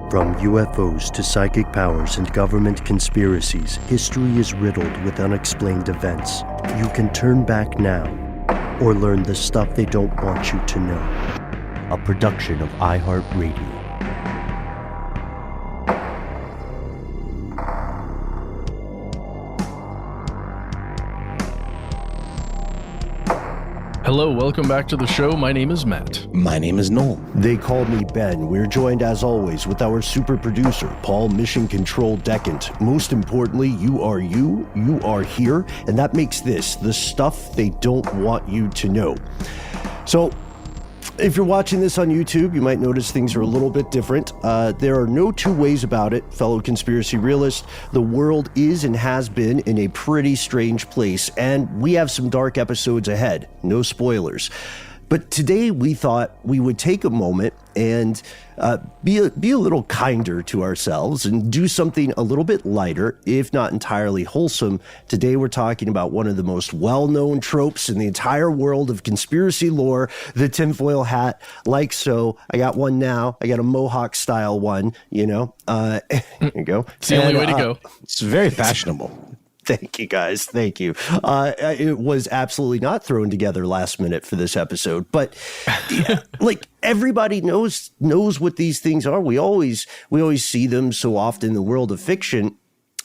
From UFOs to psychic powers and government conspiracies, history is riddled with unexplained events. You can turn back now or learn the stuff they don't want you to know. A production of iHeartRadio. Hello, welcome back to the show. My name is Matt. My name is Noel. They call me Ben. We're joined as always with our super producer, Paul Mission Control Decant. Most importantly, you are here, and that makes this the stuff they don't want you to know. So, if you're watching this on YouTube, you might notice things are a little bit different. There are no two ways about it, fellow conspiracy realists. The world is and has been in a pretty strange place, and we have some dark episodes ahead. No spoilers. But today we thought we would take a moment and be a little kinder to ourselves and do something a little bit lighter, if not entirely wholesome. Today we're talking about one of the most well-known tropes in the entire world of conspiracy lore, the tinfoil hat. Like so, I got one now. I got a Mohawk style one, you know. Here you go. It's the only way to go. It's very fashionable. Thank you, guys. Thank you. It was absolutely not thrown together last minute for this episode, but like everybody knows what these things are. We always see them so often in the world of fiction.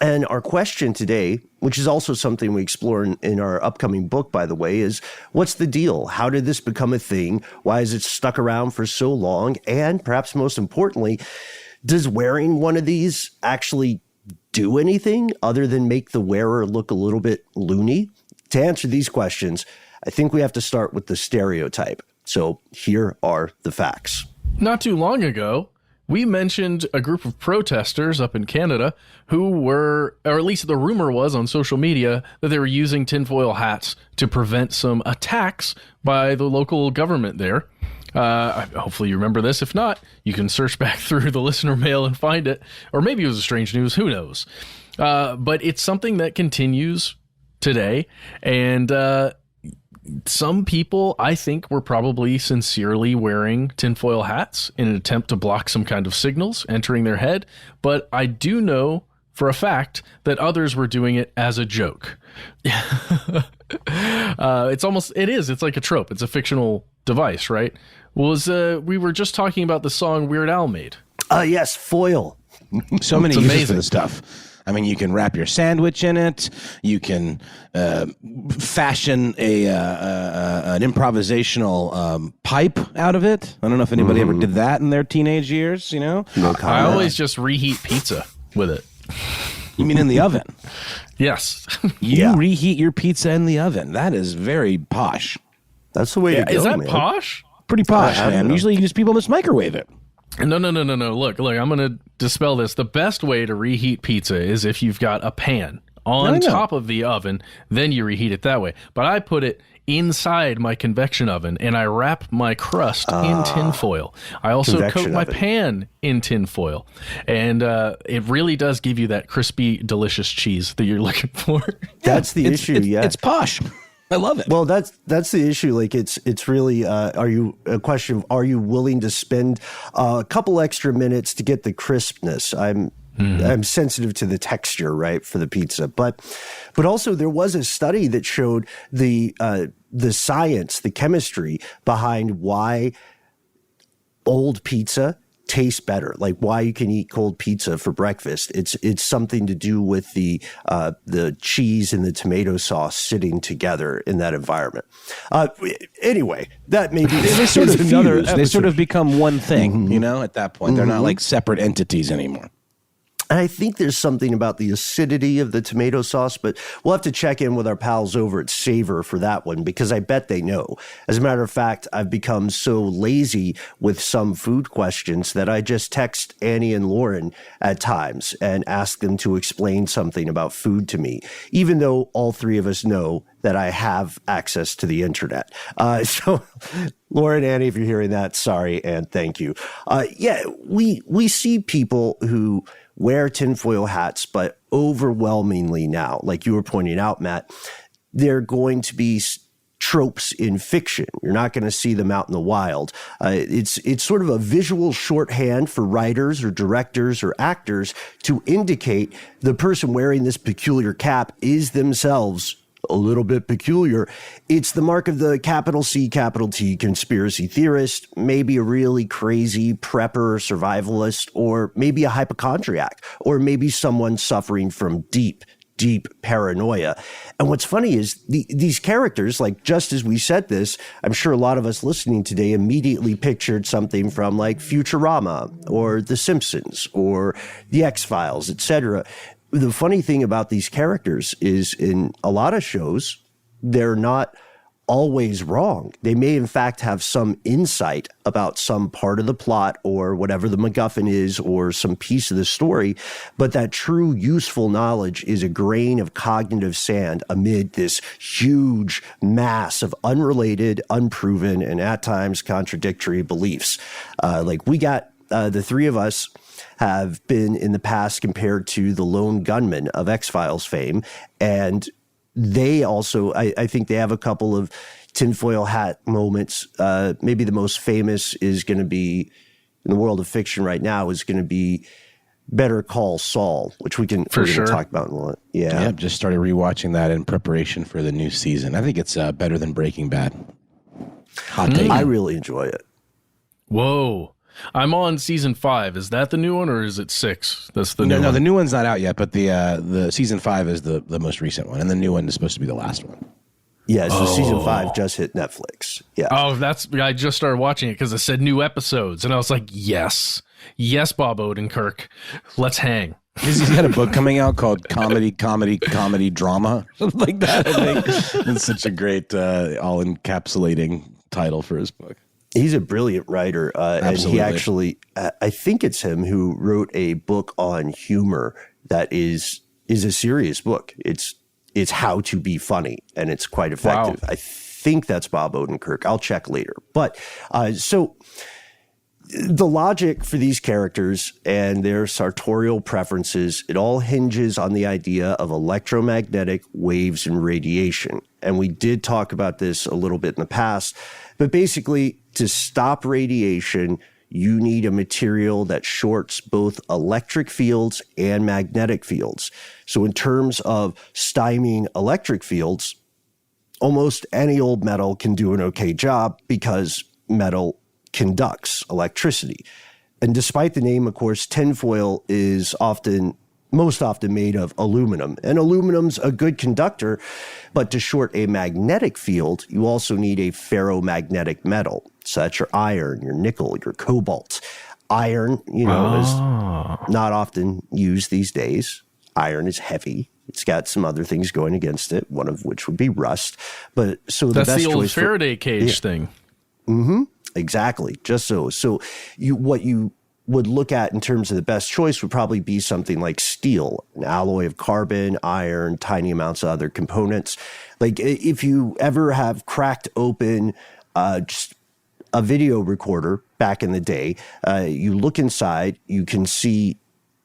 And our question today, which is also something we explore in our upcoming book, by the way, is what's the deal? How did this become a thing? Why is it stuck around for so long? And perhaps most importantly, does wearing one of these actually do anything other than make the wearer look a little bit loony? To answer these questions, I think we have to start with the stereotype. So here are the facts. Not too long ago, we mentioned a group of protesters up in Canada who were, or at least the rumor was on social media, that they were using tinfoil hats to prevent some attacks by the local government there. Hopefully you remember this. If not, you can search back through the listener mail and find it. Or maybe it was a strange news. Who knows? But it's something that continues today. And some people, I think, were probably sincerely wearing tinfoil hats in an attempt to block some kind of signals entering their head. But I do know for a fact that others were doing it as a joke. It's like a trope. It's a fictional device, right? We were just talking about the song Weird Al made. Yes, foil. So many uses for the stuff. I mean, you can wrap your sandwich in it. You can fashion an improvisational pipe out of it. I don't know if anybody ever did that in their teenage years, you know? No I always just reheat pizza with it. You mean in the oven? Yes. You reheat your pizza in the oven. That is very posh. That's the way to go, is that man. Posh? Pretty posh, man. Usually just people just microwave it. No. Look, I'm going to dispel this. The best way to reheat pizza is if you've got a pan on top of the oven, then you reheat it that way. But I put it inside my convection oven, and I wrap my crust in tinfoil. I also coat my pan in tinfoil. And it really does give you that crispy, delicious cheese that you're looking for. That's the issue, It's posh. I love it. Well, that's the issue. Like it's really are you willing to spend a couple extra minutes to get the crispness? I'm sensitive to the texture, right, for the pizza, but also there was a study that showed the science, the chemistry behind why old pizza tastes better, like why you can eat cold pizza for breakfast. It's something to do with the cheese and the tomato sauce sitting together in that environment. Anyway, that may be they sort of fuse. They sort of become one thing, you know, at that point. They're not like separate entities anymore. And I think there's something about the acidity of the tomato sauce, but we'll have to check in with our pals over at Savor for that one, because I bet they know. As a matter of fact, I've become so lazy with some food questions that I just text Annie and Lauren at times and ask them to explain something about food to me, even though all three of us know that I have access to the internet. So Lauren, Annie, if you're hearing that, sorry and thank you. We see people who wear tinfoil hats, but overwhelmingly now, like you were pointing out, Matt, they're going to be tropes in fiction. You're not going to see them out in the wild. It's sort of a visual shorthand for writers or directors or actors to indicate the person wearing this peculiar cap is themselves a little bit peculiar. It's the mark of the capital C, capital T conspiracy theorist, maybe a really crazy prepper or survivalist, or maybe a hypochondriac, or maybe someone suffering from deep paranoia. And what's funny is these characters, like, just as we said this, I'm sure a lot of us listening today immediately pictured something from like Futurama or The Simpsons or The X-Files, etc. The funny thing about these characters is in a lot of shows, they're not always wrong. They may, in fact, have some insight about some part of the plot or whatever the MacGuffin is or some piece of the story. But that true useful knowledge is a grain of cognitive sand amid this huge mass of unrelated, unproven, and at times contradictory beliefs. Like we got the three of us have been in the past compared to the lone gunman of X-Files fame. And they also, I think they have a couple of tinfoil hat moments. Maybe the most famous is going to be, in the world of fiction right now, is going to be Better Call Saul, which we're going to talk about in a lot. Yeah. Yep, just started rewatching that in preparation for the new season. I think it's better than Breaking Bad. Hot take. I really enjoy it. Whoa. I'm on season 5. Is that the new one or is it 6? That's the new one. No, the new one's not out yet, but the season 5 is the most recent one, and the new one is supposed to be the last one. Yeah, so season 5 just hit Netflix. Yeah. Oh, I just started watching it because it said new episodes, and I was like, yes, Bob Odenkirk, let's hang. He's got a book coming out called Comedy Drama, something like that. I think it's such a great all-encapsulating title for his book. He's a brilliant writer, and he actually, I think it's him who wrote a book on humor that is a serious book. It's how to be funny, and it's quite effective. Wow. I think that's Bob Odenkirk. I'll check later. But so the logic for these characters and their sartorial preferences, it all hinges on the idea of electromagnetic waves and radiation. And we did talk about this a little bit in the past, but basically, to stop radiation, you need a material that shorts both electric fields and magnetic fields. So in terms of stymieing electric fields, almost any old metal can do an okay job because metal conducts electricity. And despite the name, of course, tinfoil is most often made of aluminum. And aluminum's a good conductor, but to short a magnetic field, you also need a ferromagnetic metal. So that's your iron, your nickel, your cobalt. Iron, is not often used these days. Iron is heavy. It's got some other things going against it, one of which would be rust. But so the that's best the old choice Faraday cage thing. Mm-hmm. Exactly. Just so. So what you would look at in terms of the best choice would probably be something like steel, an alloy of carbon, iron, tiny amounts of other components. Like if you ever have cracked open just a video recorder back in the day, you look inside, you can see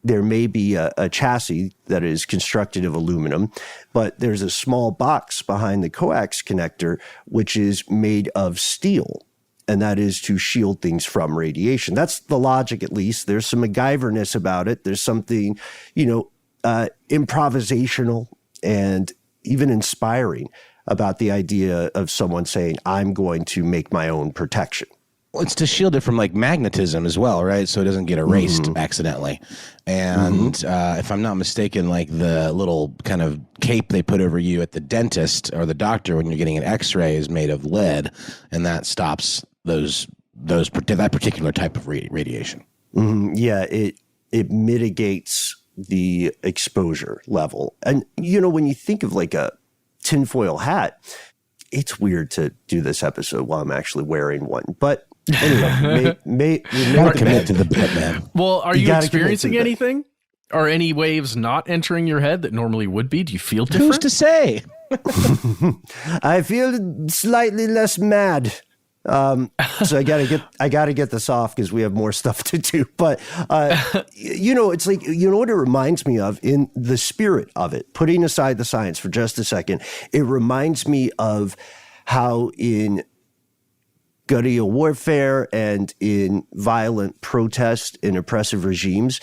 there may be a chassis that is constructed of aluminum, but there's a small box behind the coax connector, which is made of steel. And that is to shield things from radiation. That's the logic, at least. There's some MacGyverness about it. There's something, improvisational and even inspiring about the idea of someone saying, I'm going to make my own protection. Well, it's to shield it from like magnetism as well, right? So it doesn't get erased accidentally. And if I'm not mistaken, like the little kind of cape they put over you at the dentist or the doctor when you're getting an X-ray is made of lead, and that stops that particular type of radiation. Mm-hmm. Yeah, it mitigates the exposure level. And when you think of like a tinfoil hat, it's weird to do this episode while I'm actually wearing one, but. Anyway, we gotta commit to the bet, man. Well, are you experiencing anything? Are any waves not entering your head that normally would be? Do you feel different? Who's to say? I feel slightly less mad. So I gotta get this off because we have more stuff to do. But it's like what it reminds me of in the spirit of it. Putting aside the science for just a second, it reminds me of how in guerrilla warfare and in violent protest in oppressive regimes,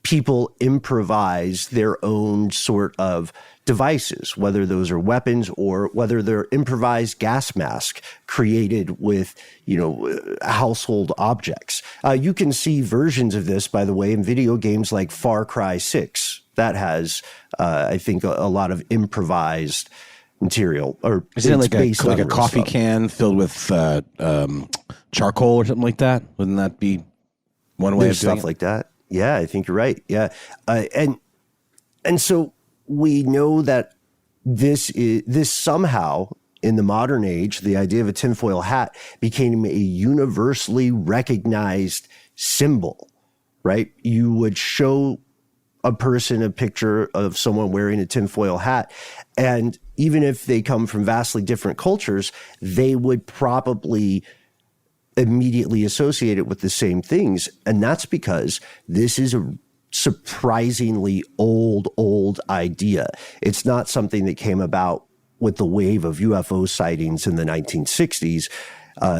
people improvise their own sort of devices, whether those are weapons or whether they're improvised gas masks created with, household objects. You can see versions of this, by the way, in video games like Far Cry 6. That has, I think, a lot of improvised material. Or isn't it like a coffee can filled with charcoal or something like that? Wouldn't that be one way of doing stuff like that? Yeah, I think you're right. Yeah. And so we know that this somehow in the modern age, the idea of a tinfoil hat became a universally recognized symbol, right? You would show a person a picture of someone wearing a tinfoil hat, and even if they come from vastly different cultures, they would probably immediately associate it with the same things. And that's because this is a surprisingly old idea. It's not something that came about with the wave of UFO sightings in the 1960s.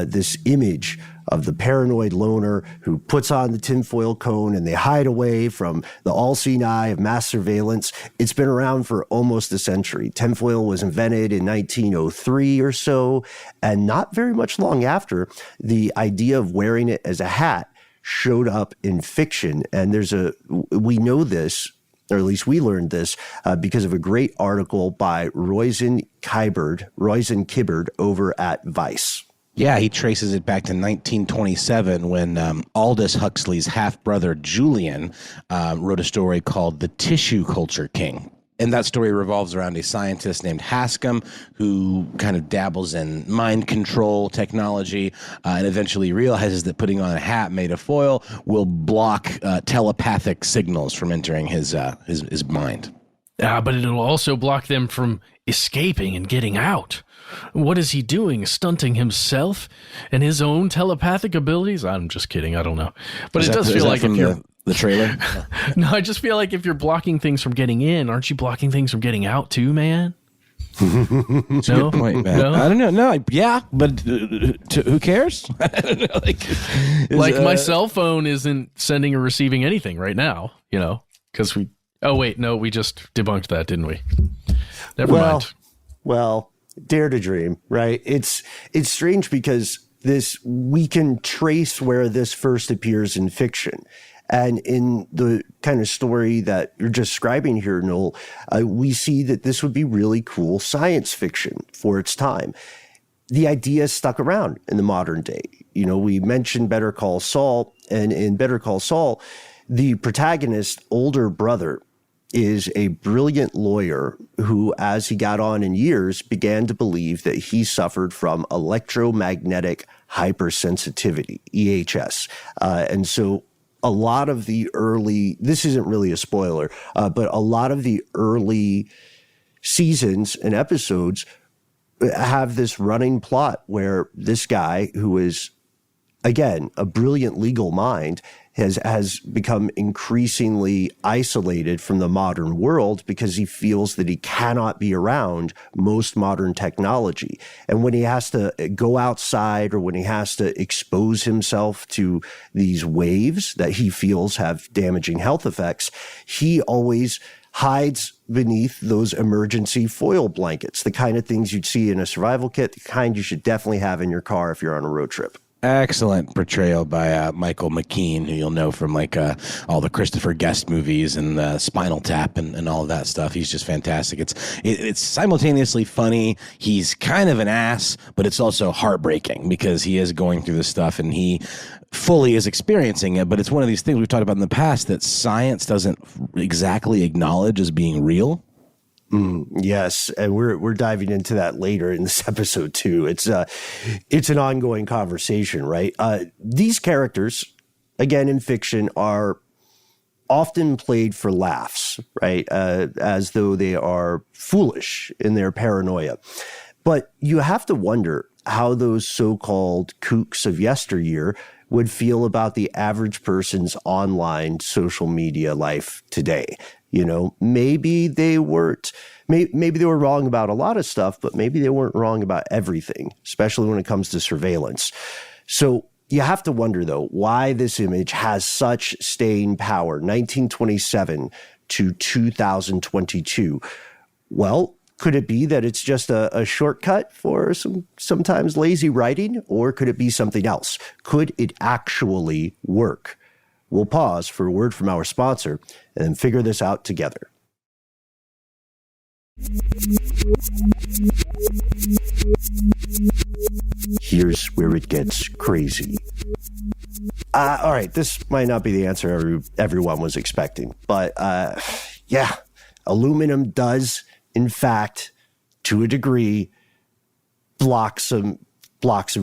This image of the paranoid loner who puts on the tinfoil cone and they hide away from the all-seeing eye of mass surveillance. It's been around for almost a century. Tinfoil was invented in 1903 or so, and not very much long after, the idea of wearing it as a hat showed up in fiction. And we know this, or at least we learned this, because of a great article by Roisin Kibbard over at Vice. Yeah, he traces it back to 1927 when Aldous Huxley's half-brother Julian wrote a story called The Tissue Culture King. And that story revolves around a scientist named Haskam who kind of dabbles in mind control technology and eventually realizes that putting on a hat made of foil will block telepathic signals from entering his mind. But it'll also block them from escaping and getting out. What is he doing? Stunting himself and his own telepathic abilities? I'm just kidding. I don't know. But it does feel like if you're... The trailer? No, I just feel like if you're blocking things from getting in, aren't you blocking things from getting out too, man? That's a good point, man. No? I don't know. No, yeah, but who cares? I don't know. My cell phone isn't sending or receiving anything right now, because we... Oh, wait, no, we just debunked that, didn't we? Never mind. Well, dare to dream, right? It's strange because we can trace where this first appears in fiction. And in the kind of story that you're describing here, Noel, we see that this would be really cool science fiction for its time. The idea stuck around in the modern day. We mentioned Better Call Saul, and in Better Call Saul, the protagonist's older brother is a brilliant lawyer who, as he got on in years, began to believe that he suffered from electromagnetic hypersensitivity, EHS. And so a lot of the early, this isn't really a spoiler, but a lot of the early seasons and episodes have this running plot where this guy, who is, again, a brilliant legal mind, has become increasingly isolated from the modern world because he feels that he cannot be around most modern technology. And when he has to go outside or when he has to expose himself to these waves that he feels have damaging health effects, he always hides beneath those emergency foil blankets, the kind of things you'd see in a survival kit, the kind you should definitely have in your car if you're on a road trip. Excellent portrayal by Michael McKean, who you'll know from all the Christopher Guest movies and Spinal Tap and all of that stuff. He's just fantastic. It's simultaneously funny. He's kind of an ass, but it's also heartbreaking because he is going through this stuff and he fully is experiencing it. But it's one of these things we've talked about in the past that science doesn't exactly acknowledge as being real. Yes, and we're diving into that later in this episode too. It's an ongoing conversation, right? These characters, again in fiction, are often played for laughs, right? As though they are foolish in their paranoia. But you have to wonder how those so-called kooks of yesteryear would feel about the average person's online social media life today. You know, maybe they weren't, maybe they were wrong about a lot of stuff, but maybe they weren't wrong about everything, especially when it comes to surveillance. So you have to wonder, though, why this image has such staying power, 1927 to 2022. Well, could it be that it's just a shortcut for sometimes lazy writing, or could it be something else? Could it actually work? We'll pause for a word from our sponsor and then figure this out together. Here's where it gets crazy. All right, this might not be the answer everyone was expecting, but yeah, aluminum does, in fact, to a degree, block some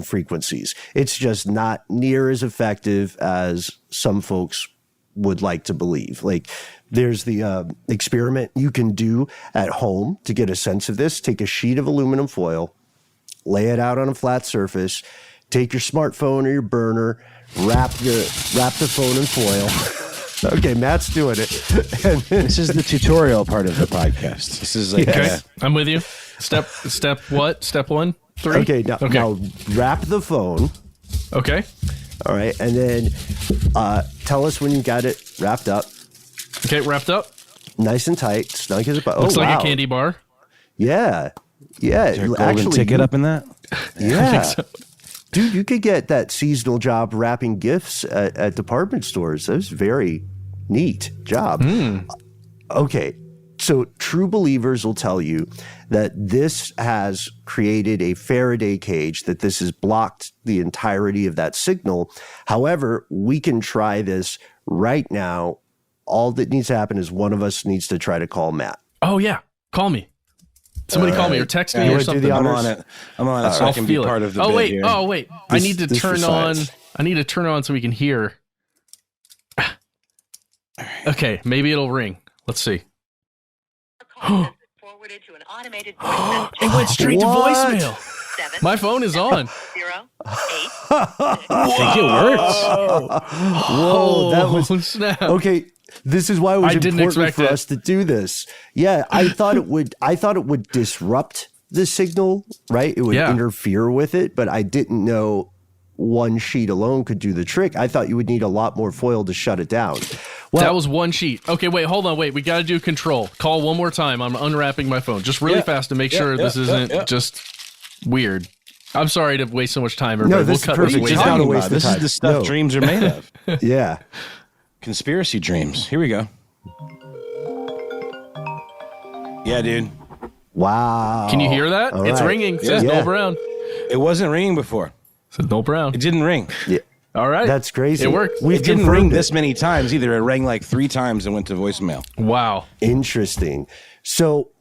frequencies. It's just not near as effective as some folks would like to believe. Like, there's the experiment you can do at home to get a sense of this. Take a sheet of aluminum foil, lay it out on a flat surface, take your smartphone or your burner, wrap the phone in foil. Okay, Matt's doing it. This is the tutorial part of the podcast. This is like, okay, I'm with you. Step what? Step 1, 3? Okay, now wrap the phone. Okay. All right, and then tell us when you got it wrapped up. Okay, wrapped up. Nice and tight, snug as a button. Looks like a candy bar. Yeah. Is there a golden ticket up in that? Yeah. I think so. Dude, you could get that seasonal job wrapping gifts at department stores. That was very neat job. Okay, so true believers will tell you that this has created a Faraday cage, that this has blocked the entirety of that signal. However, we can try this right now. All that needs to happen is one of us needs to try to call Matt. Oh, yeah. Call me. Somebody call me or text me or something. I'm on it. So I can be part of the bit here. Oh, wait. I need to turn on so we can hear. Okay, maybe it'll ring. Let's see. Forwarded to an automated voice It went straight to voicemail. 7, My phone is on. 0, 8. I think it works. Whoa, that was snap. okay. This is why it was important expect for it. us to do this. Yeah, I thought it would disrupt the signal, right? It would interfere with it, but I didn't know one sheet alone could do the trick. I thought you would need a lot more foil to shut it down. Well, That was one sheet. Okay, wait, hold on. Wait, we got to do control. Call one more time. I'm unwrapping my phone just really fast to make sure this isn't just weird. I'm sorry to waste so much time. Everybody. No, this we'll is cut perfect. this It's way not down. a waste of This time. is the stuff dreams are made of. Yeah. Conspiracy dreams. Here we go. Yeah, dude. Wow. Can you hear that? All It's right. ringing. It says Yeah. Noel Brown. It wasn't ringing before. Says Noel Brown. It didn't ring. Yeah. All right. That's crazy. It worked. We've It didn't confirmed ring it. this many times either. It rang like 3 times and went to voicemail. Wow. Interesting. So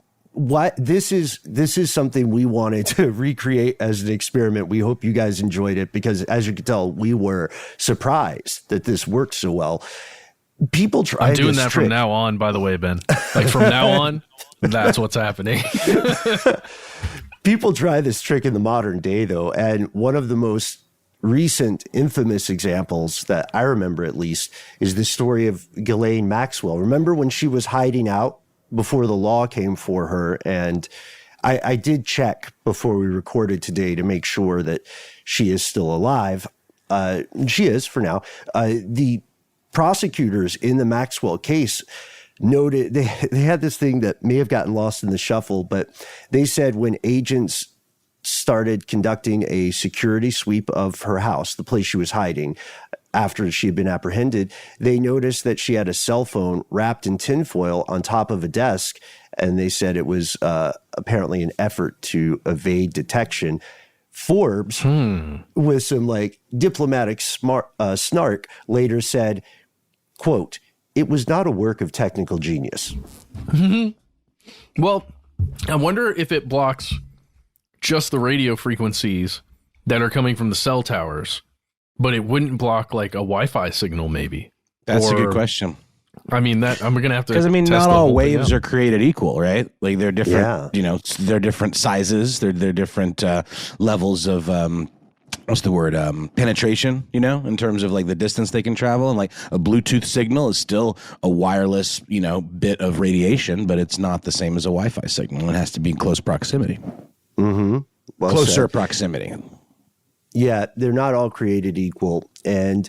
this is something we wanted to recreate as an experiment. We hope you guys enjoyed it because, as you can tell, we were surprised that this worked so well. People try. I'm doing this that trick. from now on, by the way, Ben. Like from now on, that's what's happening. People try this trick in the modern day, though, and one of the most recent infamous examples that I remember, at least, is the story of Ghislaine Maxwell. Remember when she was hiding out before the law came for her? And I did check before we recorded today to make sure that she is still alive. She is for now. The prosecutors in the Maxwell case noted they had this thing that may have gotten lost in the shuffle, but they said when agents started conducting a security sweep of her house, the place she was hiding, after she had been apprehended, they noticed that she had a cell phone wrapped in tinfoil on top of a desk, and they said it was apparently an effort to evade detection. Forbes, with some like diplomatic snark, later said, quote, "It was not a work of technical genius." Well, I wonder if it blocks just the radio frequencies that are coming from the cell towers, but it wouldn't block like a Wi-Fi signal, maybe. That's a good question. I mean, that I'm going to have to. Because I mean, test not the all whole thing waves out. are created equal, right? Like they're different. Yeah. You know, they're different sizes. They're different levels of what's the word, penetration, in terms of like the distance they can travel. And like a Bluetooth signal is still a wireless, bit of radiation, but it's not the same as a Wi-Fi signal. It has to be in close proximity. Mm-hmm. Well Closer said. proximity. Yeah, they're not all created equal. And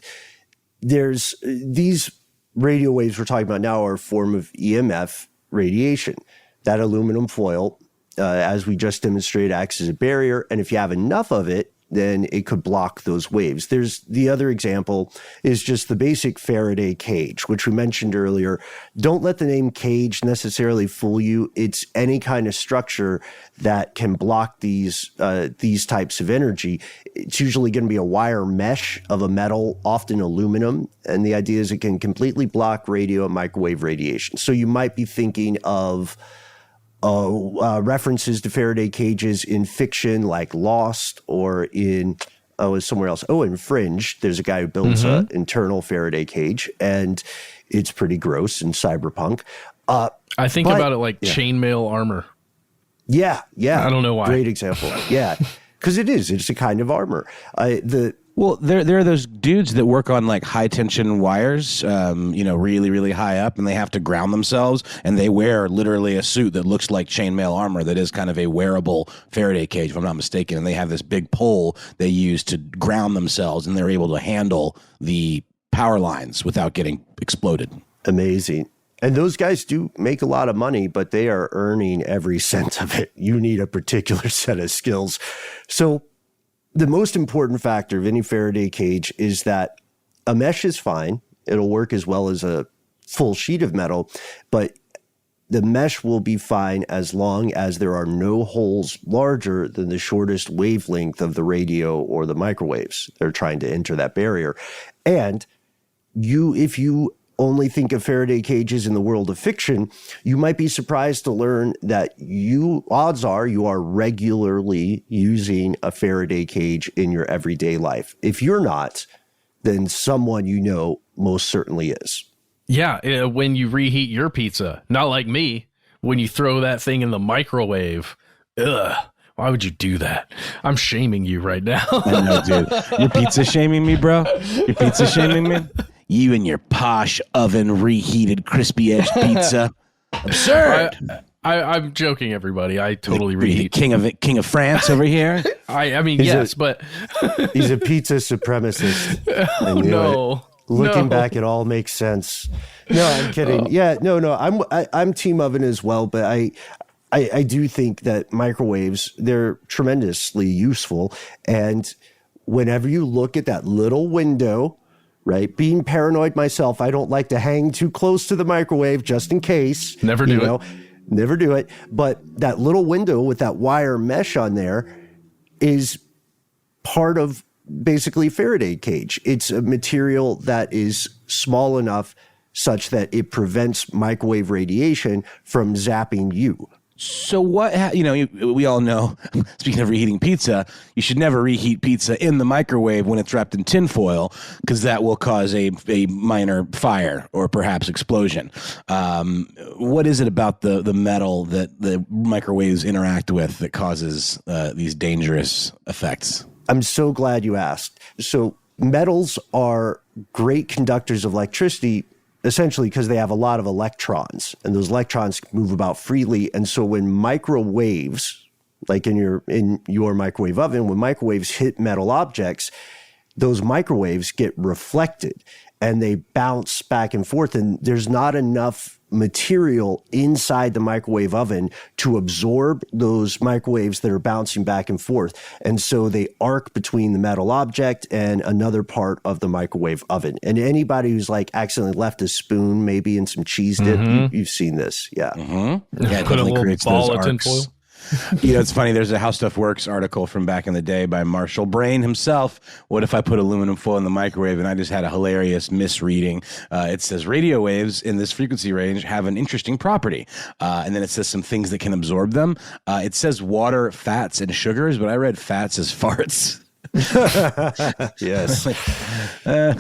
there's these radio waves we're talking about now are a form of EMF radiation. That aluminum foil, as we just demonstrated, acts as a barrier. And if you have enough of it, then it could block those waves. There's the other example is just the basic Faraday cage, which we mentioned earlier. Don't let the name cage necessarily fool you. It's any kind of structure that can block these types of energy. It's usually going to be a wire mesh of a metal, often aluminum. And the idea is it can completely block radio and microwave radiation. So you might be thinking of references to Faraday cages in fiction like Lost or in somewhere else. In Fringe, there's a guy who builds an internal Faraday cage, and it's pretty gross in cyberpunk. I think about it like chainmail armor. Yeah. I don't know why. Great example. Yeah, because it's a kind of armor. Well, there are those dudes that work on like high tension wires, really, really high up, and they have to ground themselves, and they wear literally a suit that looks like chainmail armor that is kind of a wearable Faraday cage, if I'm not mistaken. And they have this big pole they use to ground themselves, and they're able to handle the power lines without getting exploded. Amazing. And those guys do make a lot of money, but they are earning every cent of it. You need a particular set of skills. So the most important factor of any Faraday cage is that a mesh is fine. It'll work as well as a full sheet of metal, but the mesh will be fine as long as there are no holes larger than the shortest wavelength of the radio or the microwaves. They're trying to enter that barrier. And if you only think of Faraday cages in the world of fiction, you might be surprised to learn that odds are you are regularly using a Faraday cage in your everyday life. If you're not, then someone you know most certainly is. Yeah, when you reheat your pizza, not like me, when you throw that thing in the microwave. Ugh. Why would you do that? I'm shaming you right now. I know, dude. Your pizza shaming me, bro? Your pizza shaming me? You and your posh oven reheated crispy edge pizza. Absurd. I'm joking, everybody. I totally reheat. King of France over here. I mean, yes, but he's a pizza supremacist. Oh, no. Looking back, it all makes sense. No, I'm kidding. Yeah, no. I'm team oven as well, but I do think that microwaves, they're tremendously useful. And whenever you look at that little window, right, being paranoid myself, I don't like to hang too close to the microwave just in case. Never do it. But that little window with that wire mesh on there is part of basically Faraday cage. It's a material that is small enough such that it prevents microwave radiation from zapping you. So what, we all know, speaking of reheating pizza, you should never reheat pizza in the microwave when it's wrapped in tinfoil, because that will cause a minor fire or perhaps explosion. What is it about the metal that the microwaves interact with that causes these dangerous effects? I'm so glad you asked. So metals are great conductors of electricity, essentially because they have a lot of electrons, and those electrons move about freely. And so when microwaves, like in your microwave oven, when microwaves hit metal objects, those microwaves get reflected and they bounce back and forth, and there's not enough material inside the microwave oven to absorb those microwaves that are bouncing back and forth. And so they arc between the metal object and another part of the microwave oven. And anybody who's like accidentally left a spoon, maybe in some cheese dip, you've seen this. Yeah. Mm-hmm. Yeah, it Put a definitely little creates ball those of arcs. tinfoil. It's funny. There's a How Stuff Works article from back in the day by Marshall Brain himself. What if I put aluminum foil in the microwave? And I just had a hilarious misreading. It says radio waves in this frequency range have an interesting property. And then it says some things that can absorb them. It says water, fats, and sugars, but I read fats as farts. Yes.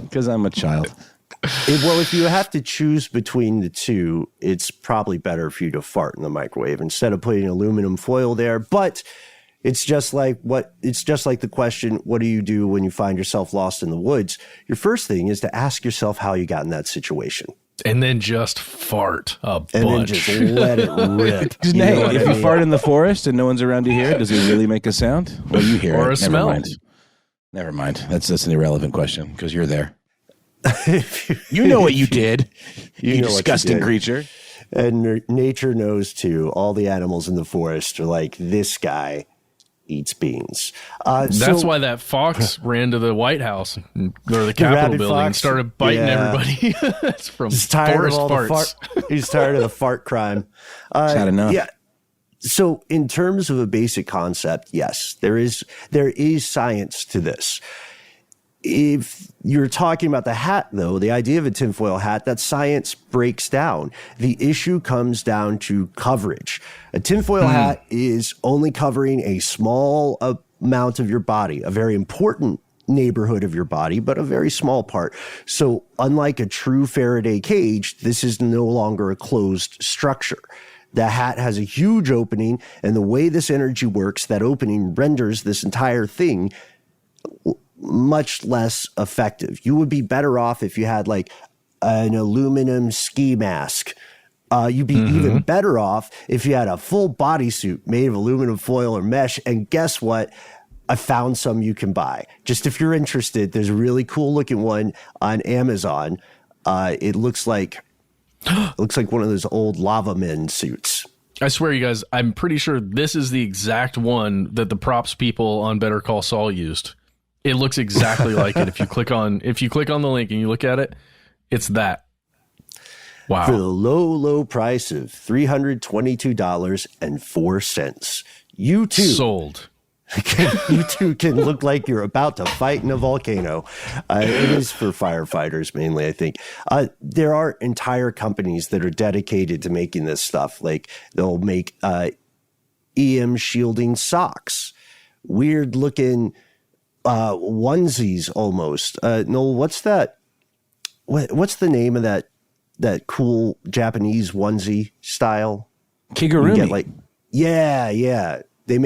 Because I'm a child. Well, if you have to choose between the two, it's probably better for you to fart in the microwave instead of putting aluminum foil there. But It's just like the question, what do you do when you find yourself lost in the woods? Your first thing is to ask yourself how you got in that situation. And then just fart a bunch. And then just let it rip. Hey, if you fart in the forest and no one's around to hear it, does it really make a sound? Well, you hear or it. a smell. Never mind. That's an irrelevant question because you're there. You know what you did, you disgusting creature. And nature knows too. All the animals in the forest are like, this guy eats beans. That's why that fox ran to the White House or the Capitol building and started biting everybody. That's from forest farts. He's tired of the fart crime. Sad enough. Yeah. So in terms of a basic concept, yes, there is science to this. If you're talking about the hat, though, the idea of a tinfoil hat, that science breaks down. The issue comes down to coverage. A tinfoil hat is only covering a small amount of your body, a very important neighborhood of your body, but a very small part. So unlike a true Faraday cage, this is no longer a closed structure. The hat has a huge opening, and the way this energy works, that opening renders this entire thing much less effective. You would be better off if you had like an aluminum ski mask. You'd be even better off if you had a full bodysuit made of aluminum foil or mesh. And guess what? I found some you can buy. Just if you're interested, there's a really cool looking one on Amazon. It looks like one of those old lava men suits. I swear, you guys, I'm pretty sure this is the exact one that the props people on Better Call Saul used. It looks exactly like it. If you click on the link and you look at it, it's that. Wow. For the low price of $322.04. You too. Sold. You too can look like you're about to fight in a volcano. It is for firefighters mainly, I think. There are entire companies that are dedicated to making this stuff. Like they'll make EM shielding socks, weird looking onesies almost. Noel, what's that? What's the name of that cool Japanese onesie style? Kigurumi. Yeah. They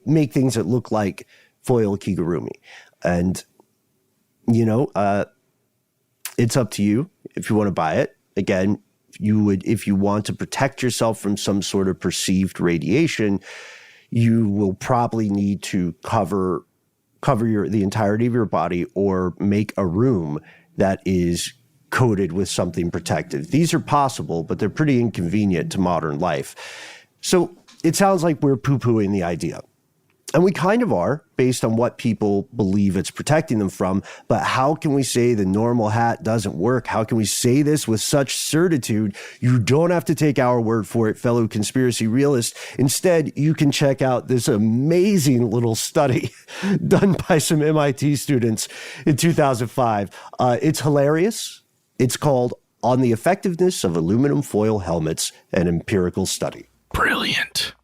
make things that look like foil kigurumi, and it's up to you if you want to buy it. Again, if you want to protect yourself from some sort of perceived radiation, you will probably need to cover the entirety of your body or make a room that is coated with something protective. These are possible, but they're pretty inconvenient to modern life. So it sounds like we're poo-pooing the idea. And we kind of are, based on what people believe it's protecting them from. But how can we say the normal hat doesn't work? How can we say this with such certitude? You don't have to take our word for it, fellow conspiracy realists. Instead, you can check out this amazing little study done by some MIT students in 2005. It's hilarious. It's called On the Effectiveness of Aluminum Foil Helmets, an Empirical Study. Brilliant.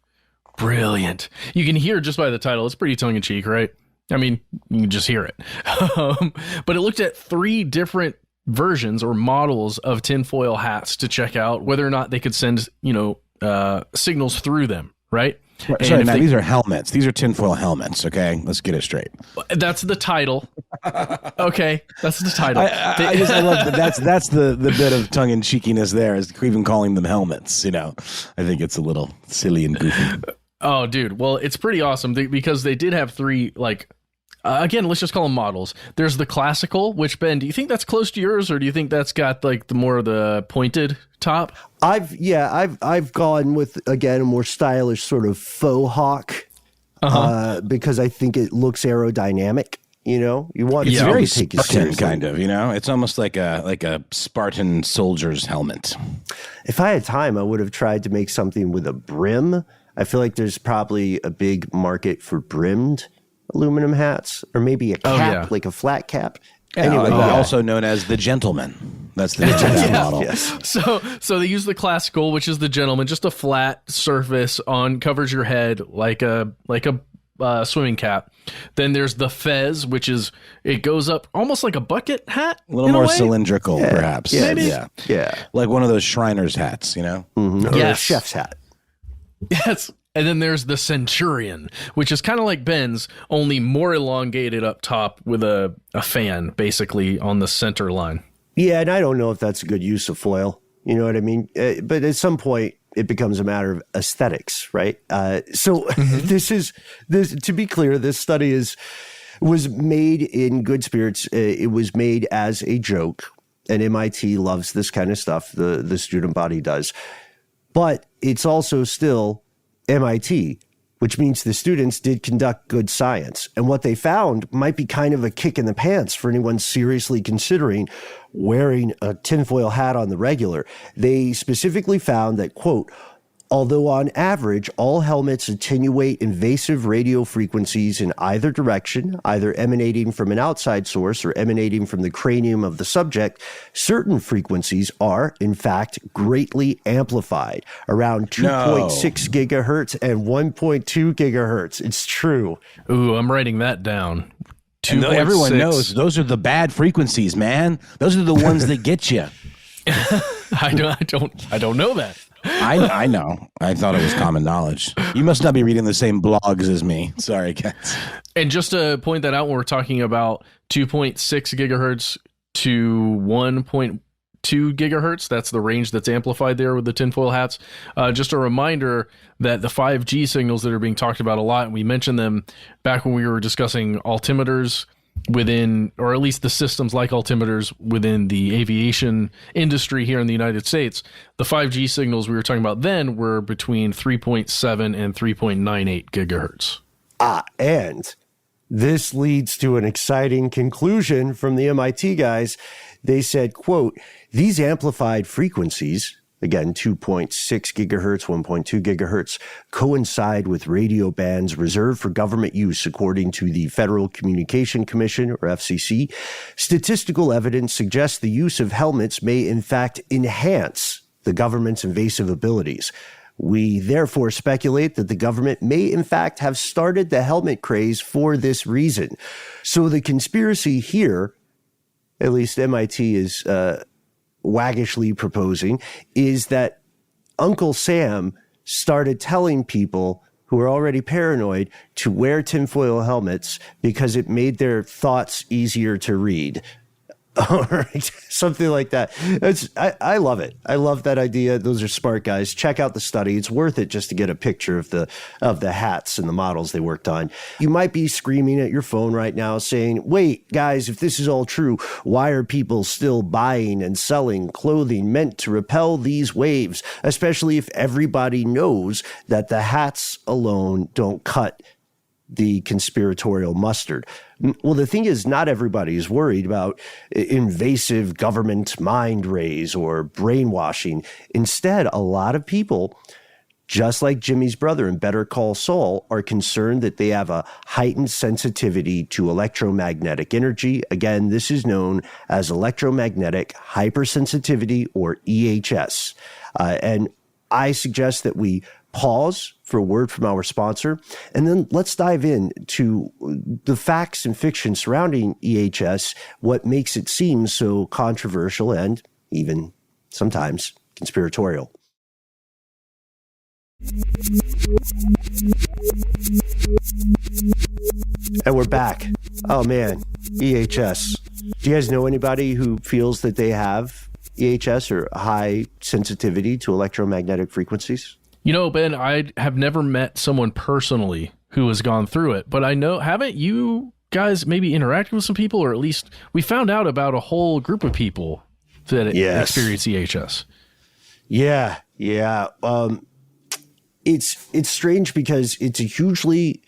You can hear just by the title, it's pretty tongue-in-cheek, right? I mean, you can just hear it. But it looked at 3 different versions or models of tinfoil hats to check out whether or not they could send, signals through them, right? Sorry, now these are helmets. These are tinfoil helmets, okay? Let's get it straight. That's the title. Okay, that's the title. I love that. That's the bit of tongue-in-cheekiness there, is even calling them helmets, I think it's a little silly and goofy. Oh, dude. Well, it's pretty awesome because they did have 3, again, let's just call them models. There's the classical, which, Ben, do you think that's close to yours, or do you think that's got the more of the pointed top? I've gone with, again, a more stylish sort of faux hawk because I think it looks aerodynamic. You want it's to very take Spartan it kind of, it's almost like a Spartan soldier's helmet. If I had time, I would have tried to make something with a brim. I feel like there's probably a big market for brimmed aluminum hats, or maybe a cap, like a flat cap. Anyway, also known as the gentleman. That's the model. Yes. So they use the classical, which is the gentleman, just a flat surface covers your head like a swimming cap. Then there's the fez, which is, it goes up almost like a bucket hat, a little more cylindrical, perhaps. Yeah, like one of those Shriners hats, or a chef's hat. Yes. And then there's the Centurion, which is kind of like Ben's, only more elongated up top with a fan basically on the center line. Yeah, and I don't know if that's a good use of foil. You know what I mean? But at some point, it becomes a matter of aesthetics, right? This is to be clear, this study was made in good spirits. It was made as a joke, and MIT loves this kind of stuff. The student body does, but it's also still MIT, which means the students did conduct good science. And what they found might be kind of a kick in the pants for anyone seriously considering wearing a tinfoil hat on the regular. They specifically found that, quote, although on average, all helmets attenuate invasive radio frequencies in either direction, either emanating from an outside source or emanating from the cranium of the subject, certain frequencies are, in fact, greatly amplified, around 2.6 gigahertz and 1.2 gigahertz. It's true. Ooh, I'm writing that down. And everyone knows those are the bad frequencies, man. Those are the ones that get you. I don't know that. I know. I thought it was common knowledge. You must not be reading the same blogs as me. Sorry, guys. And just to point that out, when we're talking about 2.6 gigahertz to 1.2 gigahertz, that's the range that's amplified there with the tinfoil hats. Just a reminder that the 5G signals that are being talked about a lot, and we mentioned them back when we were discussing altimeters within, or at least the systems like altimeters within the aviation industry here in the United States. The 5G signals we were talking about then were between 3.7 and 3.98 gigahertz. And this leads to an exciting conclusion from the MIT guys. They said, quote, these amplified frequencies, again, 2.6 gigahertz, 1.2 gigahertz, coincide with radio bands reserved for government use, according to the Federal Communication Commission, or FCC. Statistical evidence suggests the use of helmets may, in fact, enhance the government's invasive abilities. We therefore speculate that the government may, in fact, have started the helmet craze for this reason. So the conspiracy here, at least MIT is waggishly proposing, is that Uncle Sam started telling people who are already paranoid to wear tinfoil helmets because it made their thoughts easier to read. Or something like that. I love it. I love that idea. Those are smart guys. Check out the study. It's worth it just to get a picture of the hats and the models they worked on. You might be screaming at your phone right now saying, wait, guys, if this is all true, why are people still buying and selling clothing meant to repel these waves, especially if everybody knows that the hats alone don't cut the conspiratorial mustard? Well, the thing is, not everybody is worried about invasive government mind rays or brainwashing. Instead, a lot of people, just like Jimmy's brother in Better Call Saul, are concerned that they have a heightened sensitivity to electromagnetic energy. Again, this is known as electromagnetic hypersensitivity, or EHS. And I suggest that we pause for a word from our sponsor, and then let's dive into the facts and fiction surrounding EHS, what makes it seem so controversial and even sometimes conspiratorial. And we're back. Oh man, EHS. Do you guys know anybody who feels that they have EHS, or high sensitivity to electromagnetic frequencies? You know, Ben, I have never met someone personally who has gone through it, but I know, haven't you guys maybe interacted with some people, or at least we found out about a whole group of people that experience EHS? Yeah. It's strange because it's a hugely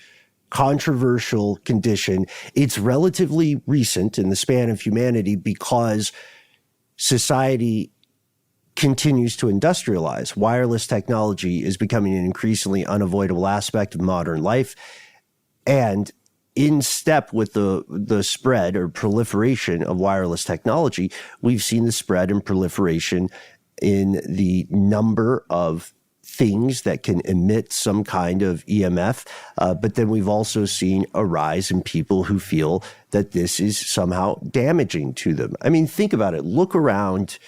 controversial condition. It's relatively recent in the span of humanity because society continues to industrialize. Wireless technology is becoming an increasingly unavoidable aspect of modern life. And in step with the spread or proliferation of wireless technology, we've seen the spread and proliferation in the number of things that can emit some kind of EMF. But then we've also seen a rise in people who feel that this is somehow damaging to them. I mean, think about it. Look around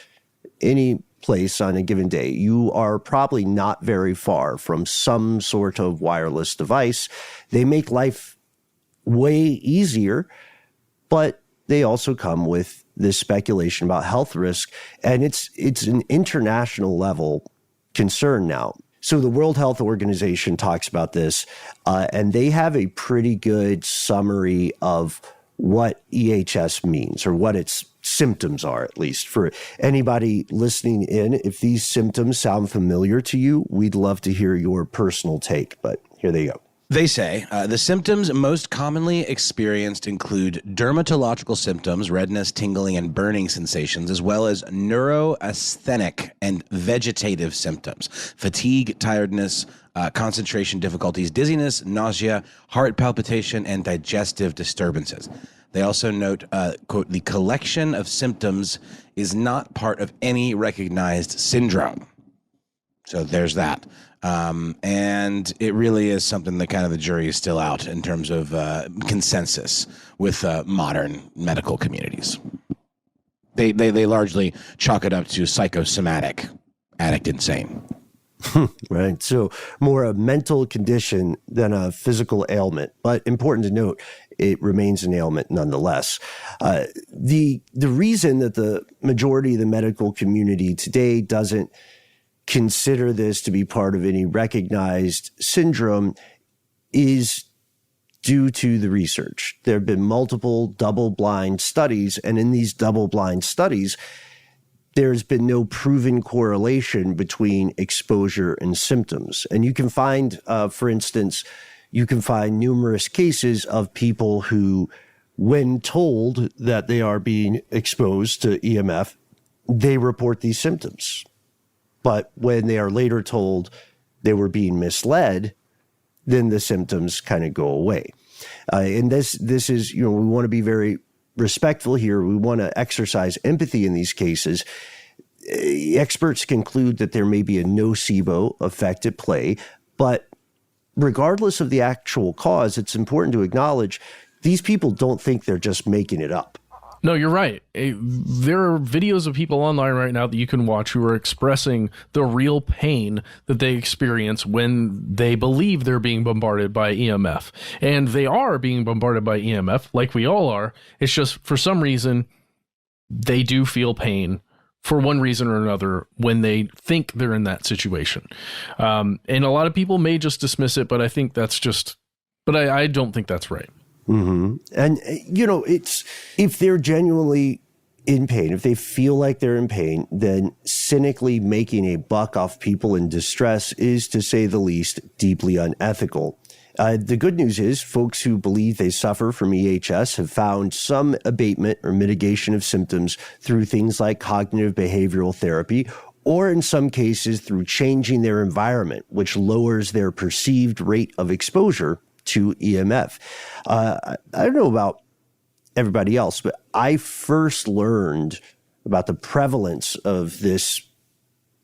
any place on a given day, you are probably not very far from some sort of wireless device. They make life way easier, but they also come with this speculation about health risk, and it's an international level concern now. So the World Health Organization talks about this, and they have a pretty good summary of what EHS means, or what its symptoms are, at least. For anybody listening in, if these symptoms sound familiar to you, we'd love to hear your personal take, but here they go. They say the symptoms most commonly experienced include dermatological symptoms, redness, tingling, and burning sensations, as well as neuroasthenic and vegetative symptoms, fatigue, tiredness, concentration difficulties, dizziness, nausea, heart palpitation, and digestive disturbances. They also note, quote, the collection of symptoms is not part of any recognized syndrome. So there's that. And it really is something that kind of the jury is still out in terms of consensus with modern medical communities. They largely chalk it up to psychosomatic, addict insane. Right. So more a mental condition than a physical ailment. But important to note, it remains an ailment nonetheless. The reason that the majority of the medical community today doesn't consider this to be part of any recognized syndrome is due to the research. There have been multiple double-blind studies, and in these double-blind studies, there's been no proven correlation between exposure and symptoms. And you can find, for instance, numerous cases of people who, when told that they are being exposed to EMF, they report these symptoms. But when they are later told they were being misled, then the symptoms kind of go away. And this is, we want to be very respectful here. We want to exercise empathy in these cases. Experts conclude that there may be a nocebo effect at play, but regardless of the actual cause, it's important to acknowledge these people don't think they're just making it up. No, you're right. There are videos of people online right now that you can watch who are expressing the real pain that they experience when they believe they're being bombarded by EMF. And they are being bombarded by EMF, like we all are. It's just, for some reason, they do feel pain for one reason or another when they think they're in that situation. And a lot of people may just dismiss it, but I think that's just, I don't think that's right. Mm-hmm. And, it's, if they're genuinely in pain, if they feel like they're in pain, then cynically making a buck off people in distress is, to say the least, deeply unethical. The good news is folks who believe they suffer from EHS have found some abatement or mitigation of symptoms through things like cognitive behavioral therapy, or in some cases through changing their environment, which lowers their perceived rate of exposure to EMF. I don't know about everybody else, but I first learned about the prevalence of this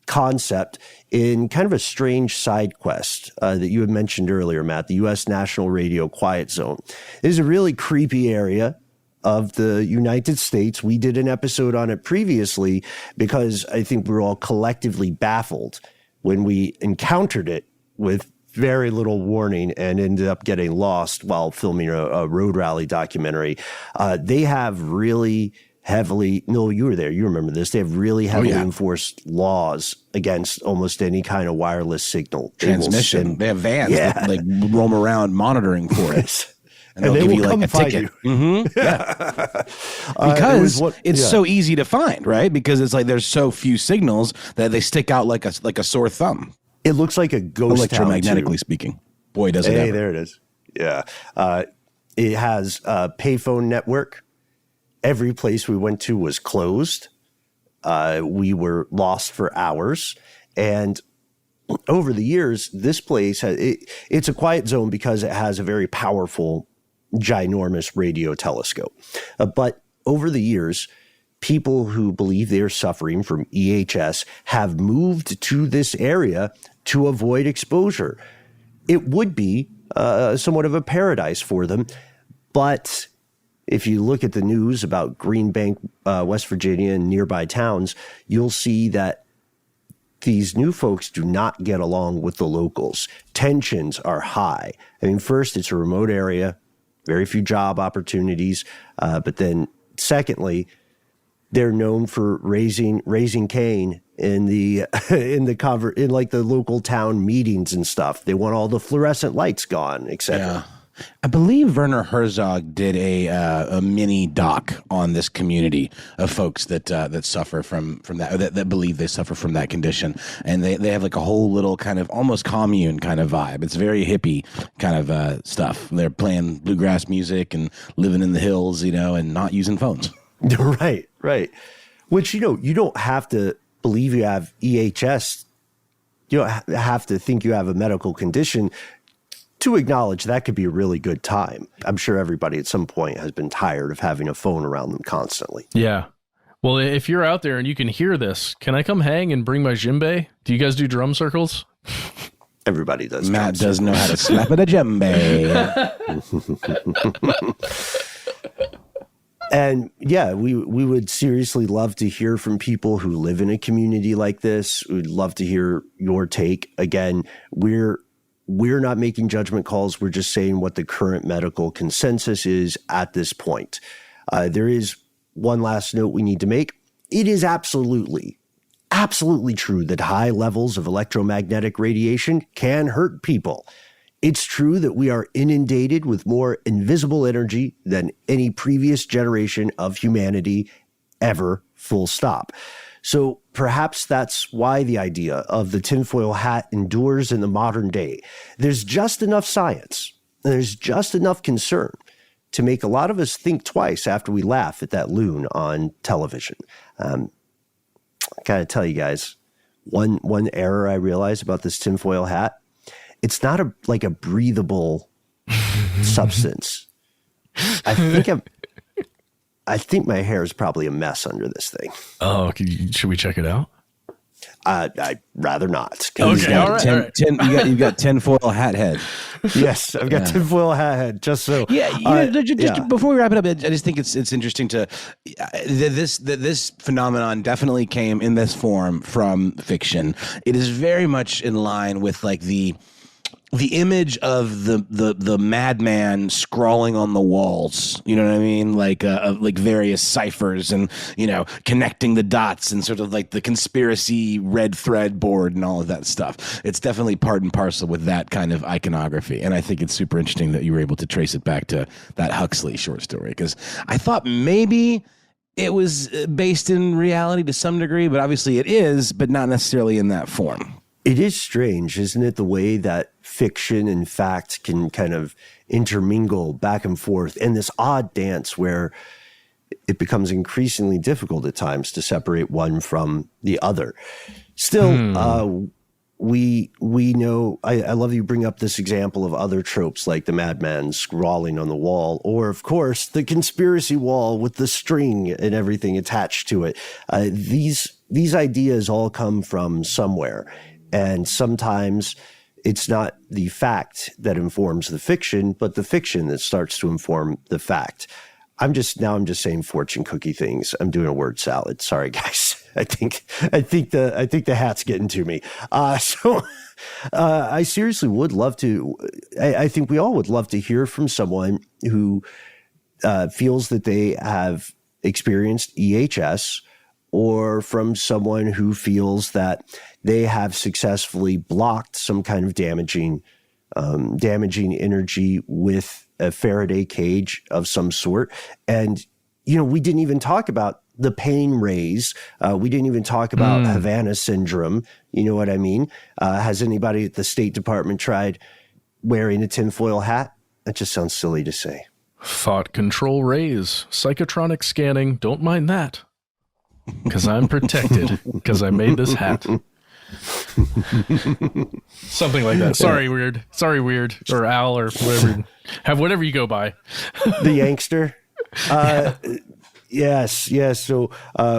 concept in kind of a strange side quest that you had mentioned earlier, Matt, the U.S. National Radio Quiet Zone. It is a really creepy area of the United States. We did an episode on it previously because I think we were all collectively baffled when we encountered it with very little warning and ended up getting lost while filming a road rally documentary. They have really heavily, no, you were there, you remember this, they have really heavily enforced laws against almost any kind of wireless signal transmission. They have vans that like roam around monitoring for it. And they'll they give will you like come a find ticket. you. Mm-hmm. Yeah. Because it's so easy to find, right? Because it's like there's so few signals that they stick out like a sore thumb. It looks like a ghost town, electromagnetically speaking. Boy, does it Hey, ever. there it is. Yeah. It has a payphone network. Every place we went to was closed. We were lost for hours. And over the years, this place, it's a quiet zone because it has a very powerful, ginormous radio telescope. But over the years, people who believe they're suffering from EHS have moved to this area to avoid exposure. It would be somewhat of a paradise for them. But if you look at the news about Green Bank, West Virginia, and nearby towns, you'll see that these new folks do not get along with the locals. Tensions are high. I mean, first, it's a remote area, very few job opportunities. But then secondly, they're known for raising Cain in the in like the local town meetings and stuff. They want all the fluorescent lights gone, etc. Yeah. I believe Werner Herzog did a mini doc on this community of folks that suffer from that believe they suffer from that condition, and they have like a whole little kind of almost commune kind of vibe. It's very hippie kind of stuff. They're playing bluegrass music and living in the hills, and not using phones. Right. Which, you don't have to believe you have EHS. You don't have to think you have a medical condition to acknowledge that could be a really good time. I'm sure everybody at some point has been tired of having a phone around them constantly. Yeah. Well, if you're out there and you can hear this, can I come hang and bring my djembe? Do you guys do drum circles? Everybody does. Matt does know how to slap at a djembe. And yeah, we would seriously love to hear from people who live in a community like this. We'd love to hear your take. Again, we're not making judgment calls. We're just saying what the current medical consensus is at this point. There is one last note we need to make. It is absolutely true that high levels of electromagnetic radiation can hurt people. It's true that we are inundated with more invisible energy than any previous generation of humanity ever, full stop. So perhaps that's why the idea of the tinfoil hat endures in the modern day. There's just enough science, there's just enough concern to make a lot of us think twice after we laugh at that loon on television. I gotta tell you guys, one error I realized about this tinfoil hat, it's not like a breathable substance. I think my hair is probably a mess under this thing. Oh, should we check it out? I'd rather not. Okay, all right. You've got tinfoil hat head. Yes, I've got tinfoil hat head. Just so. Yeah, just before we wrap it up, I just think it's interesting to this phenomenon definitely came in this form from fiction. It is very much in line with like the image of the madman scrawling on the walls, you know what I mean? Like various ciphers and, connecting the dots and sort of like the conspiracy red thread board and all of that stuff. It's definitely part and parcel with that kind of iconography. And I think it's super interesting that you were able to trace it back to that Huxley short story, because I thought maybe it was based in reality to some degree, but obviously it is, but not necessarily in that form. It is strange, isn't it, the way that fiction and fact can kind of intermingle back and forth in this odd dance where it becomes increasingly difficult at times to separate one from the other. Still, we know, I love you bring up this example of other tropes like the madman scrawling on the wall, or of course the conspiracy wall with the string and everything attached to it. These ideas all come from somewhere. And sometimes it's not the fact that informs the fiction, but the fiction that starts to inform the fact. I'm just saying fortune cookie things. I'm doing a word salad. Sorry, guys. I think the hat's getting to me. I seriously would love to. I think we all would love to hear from someone who feels that they have experienced EHS, or from someone who feels that they have successfully blocked some kind of damaging energy with a Faraday cage of some sort. And, we didn't even talk about the pain rays. We didn't even talk about Havana syndrome. You know what I mean? Has anybody at the State Department tried wearing a tinfoil hat? That just sounds silly to say. Thought control rays, psychotronic scanning. Don't mind that. Because I'm protected, because I made this hat. Something like that. Sorry, weird, or Al, or whatever. Have whatever you go by. The Yankster. Yes. So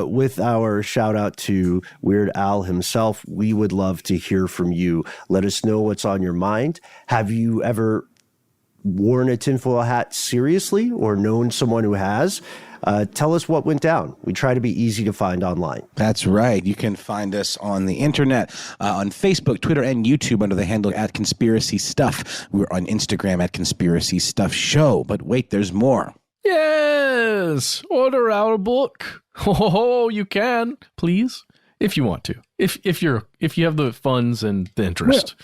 with our shout out to Weird Al himself, we would love to hear from you. Let us know what's on your mind. Have you ever worn a tinfoil hat seriously or known someone who has, tell us what went down. We try to be easy to find online. That's right. You can find us on the internet, on Facebook, Twitter, and YouTube under the handle @ConspiracyStuff. We're on Instagram @ConspiracyStuffShow. But wait, there's more. Yes, order our book. Oh, you can, please, if you want to. If you have the funds and the interest.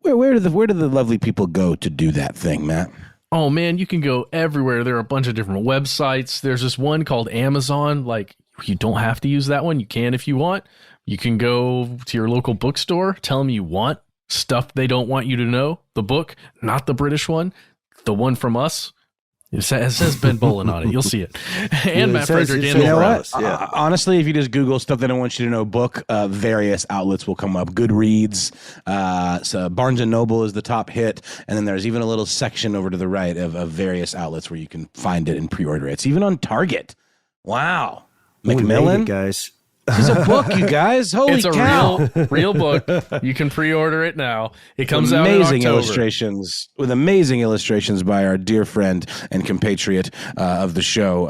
Where do the lovely people go to do that thing, Matt? Oh man, you can go everywhere. There are a bunch of different websites. There's this one called Amazon. Like, you don't have to use that one. You can if you want. You can go to your local bookstore, tell them you want Stuff They Don't Want You to Know, the book, not the British one, the one from us. It says Ben Bolin on it. You'll see it. And Matt Frederick. You know what? Honestly, if you just Google Stuff They Don't Want You to Know book, various outlets will come up. Goodreads, so Barnes & Noble is the top hit. And then there's even a little section over to the right of various outlets where you can find it and pre-order it. It's even on Target. Wow. Macmillan? Guys. It's a book, you guys. Holy cow. It's a real book. You can pre-order it now. It comes out in amazing October. illustrations, with amazing illustrations by our dear friend and compatriot of the show,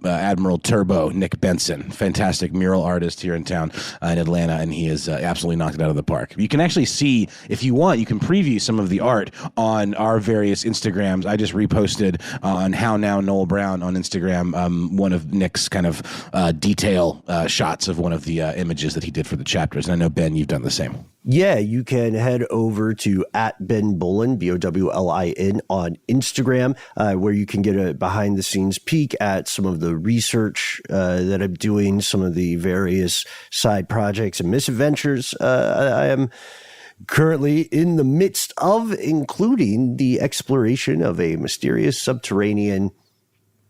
Admiral Turbo, Nick Benson. Fantastic mural artist here in town in Atlanta, and he has absolutely knocked it out of the park. You can actually see, if you want, you can preview some of the art on our various Instagrams. I just reposted on How Now Noel Brown on Instagram one of Nick's kind of detail shots of one of the images that he did for the chapters. And I know, Ben, you've done the same. Yeah, you can head over to @BenBolin, BOWLIN, on Instagram, where you can get a behind-the-scenes peek at some of the research that I'm doing, some of the various side projects and misadventures I am currently in the midst of, including the exploration of a mysterious subterranean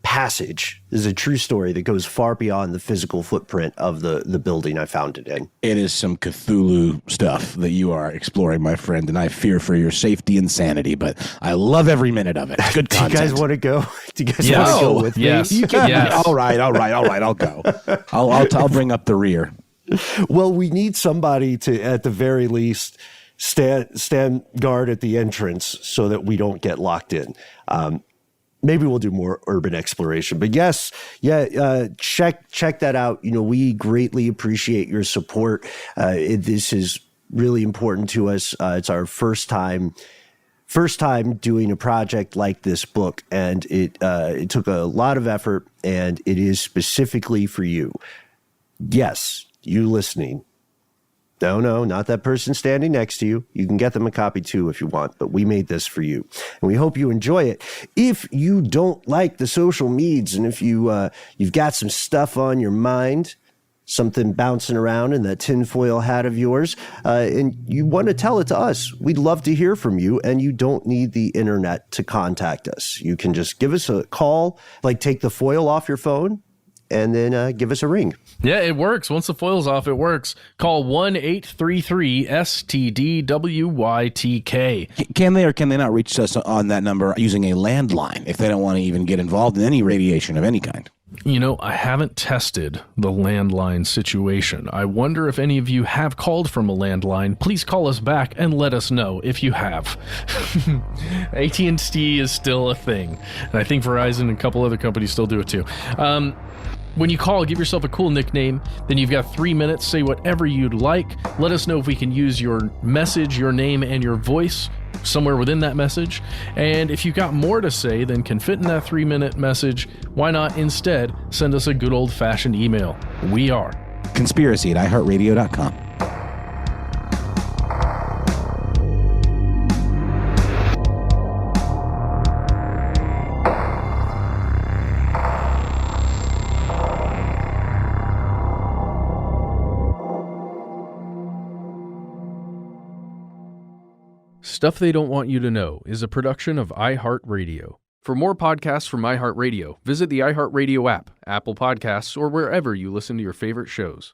passage. This is a true story that goes far beyond the physical footprint of the building I found it in. It is some Cthulhu stuff that you are exploring, my friend, and I fear for your safety and sanity, but I love every minute of it. Good content. Do you guys want to go? Do you guys want to go with me? You can. Yes. All right. I'll go. I'll bring up the rear. Well, we need somebody to, at the very least, stand guard at the entrance so that we don't get locked in. Maybe we'll do more urban exploration, but yes, check that out. You know, we greatly appreciate your support. This is really important to us. It's our first time doing a project like this book, and it took a lot of effort, and it is specifically for you. Yes, you listening. No, not that person standing next to you. You can get them a copy too if you want, but we made this for you. And we hope you enjoy it. If you don't like the social medias, and if you've got some stuff on your mind, something bouncing around in that tinfoil hat of yours, and you want to tell it to us, we'd love to hear from you, and you don't need the internet to contact us. You can just give us a call, like take the foil off your phone, and then give us a ring. Yeah, it works. Once the foil's off, it works. Call 1-833-STDWYTK. Can they or can they not reach us on that number using a landline if they don't want to even get involved in any radiation of any kind? You know, I haven't tested the landline situation. I wonder if any of you have called from a landline. Please call us back and let us know if you have. AT&T is still a thing. And I think Verizon and a couple other companies still do it too. When you call, give yourself a cool nickname. Then you've got 3 minutes. Say whatever you'd like. Let us know if we can use your message, your name, and your voice somewhere within that message. And if you've got more to say than can fit in that 3-minute message, why not instead send us a good old-fashioned email? We are conspiracy@iHeartRadio.com. Stuff They Don't Want You to Know is a production of iHeartRadio. For more podcasts from iHeartRadio, visit the iHeartRadio app, Apple Podcasts, or wherever you listen to your favorite shows.